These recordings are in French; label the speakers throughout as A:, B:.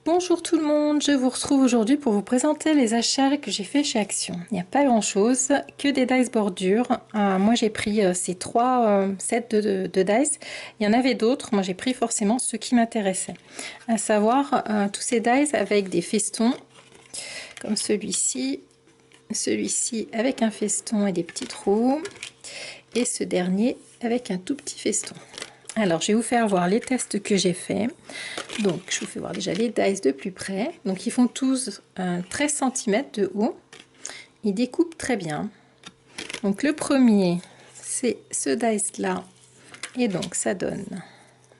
A: Bonjour tout le monde, je vous retrouve aujourd'hui pour vous présenter les achats que j'ai fait chez Action. Il n'y a pas grand chose, que des dice bordure. Moi j'ai pris ces trois sets de dice. Il y en avait d'autres, moi j'ai pris forcément ceux qui m'intéressaient. À savoir tous ces dice avec des festons, comme celui-ci avec un feston et des petits trous, et ce dernier avec un tout petit feston. Alors, je vais vous faire voir les tests que j'ai fait. Donc, je vous fais voir déjà les dice de plus près. Donc, ils font tous 13 cm de haut. Ils découpent très bien. Donc, le premier, c'est ce dice-là. Et donc, ça donne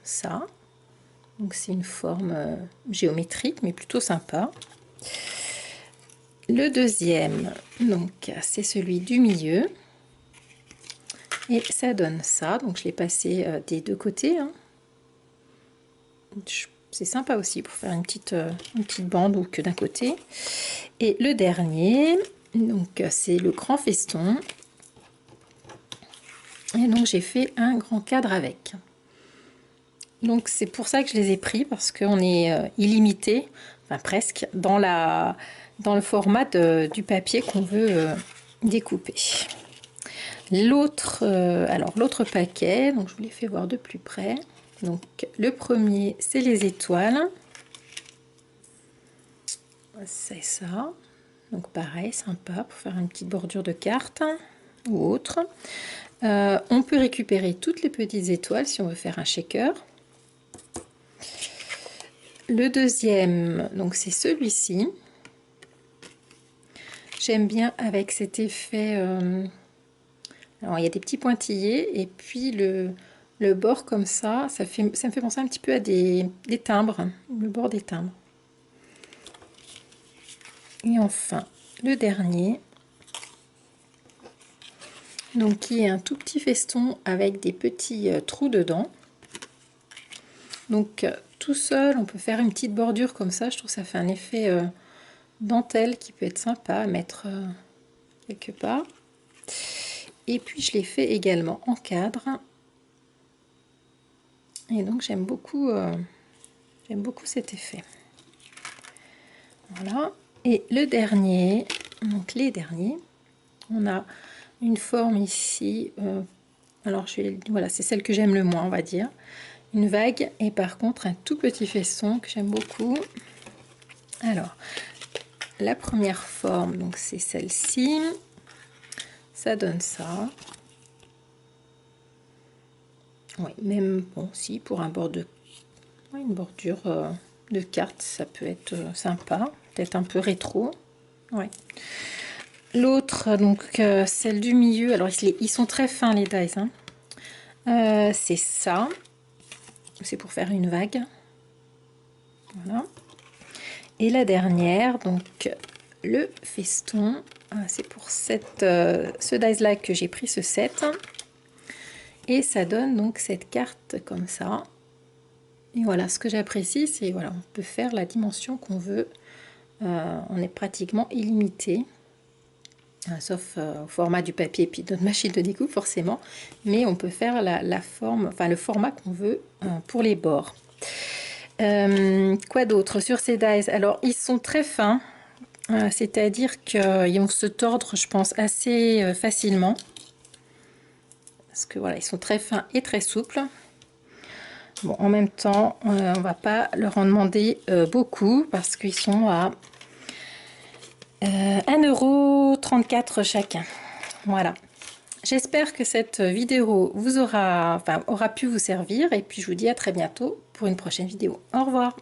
A: ça. Donc, c'est une forme géométrique, mais plutôt sympa. Le deuxième, donc, c'est celui du milieu. Et ça donne ça. Donc, je l'ai passé des deux côtés, hein. C'est sympa aussi pour faire une petite bande ou que d'un côté. Et le dernier, donc c'est le grand feston. Et donc j'ai fait un grand cadre avec. Donc c'est pour ça que je les ai pris, parce qu'on est illimité, enfin presque, dans le format du papier qu'on veut découper. L'autre paquet, donc je vous l'ai fait voir de plus près. Donc le premier, c'est les étoiles. C'est ça. Donc pareil, sympa pour faire une petite bordure de carte ou autre. On peut récupérer toutes les petites étoiles si on veut faire un shaker. Le deuxième, donc c'est celui-ci. J'aime bien avec cet effet. Alors il y a des petits pointillés et puis le bord comme ça me fait penser un petit peu à des timbres, le bord des timbres. Et enfin, le dernier, donc qui est un tout petit feston avec des petits trous dedans. Donc tout seul, on peut faire une petite bordure comme ça. Je trouve que ça fait un effet dentelle qui peut être sympa à mettre quelque part. Et puis je l'ai fait également en cadre. Et donc j'aime beaucoup cet effet. Voilà. Et le dernier, donc les derniers, on a une forme ici. Alors voilà, c'est celle que j'aime le moins, on va dire. Une vague et par contre un tout petit feston que j'aime beaucoup. Alors, la première forme, donc c'est celle-ci. Ça donne ça. Oui, même bon, si pour un bord une bordure de carte, ça peut être sympa, peut-être un peu rétro. Ouais. L'autre, donc celle du milieu, alors ils sont très fins les dies, hein. C'est ça, c'est pour faire une vague. Voilà. Et la dernière, donc le feston, c'est pour ce dice là que j'ai pris ce set. Et ça donne donc cette carte comme ça. Et voilà, ce que j'apprécie, c'est voilà, on peut faire la dimension qu'on veut. On est pratiquement illimité. Sauf au format du papier et puis notre machine de découpe forcément, mais on peut faire la forme, enfin le format qu'on veut pour les bords. Quoi d'autre sur ces dies? Alors ils sont très fins, c'est-à-dire qu'ils vont se tordre, je pense, assez facilement, parce que voilà, ils sont très fins et très souples. Bon, en même temps, on va pas leur en demander beaucoup, parce qu'ils sont à 1,34 € chacun. Voilà. J'espère que cette vidéo aura pu vous servir et puis je vous dis à très bientôt pour une prochaine vidéo. Au revoir.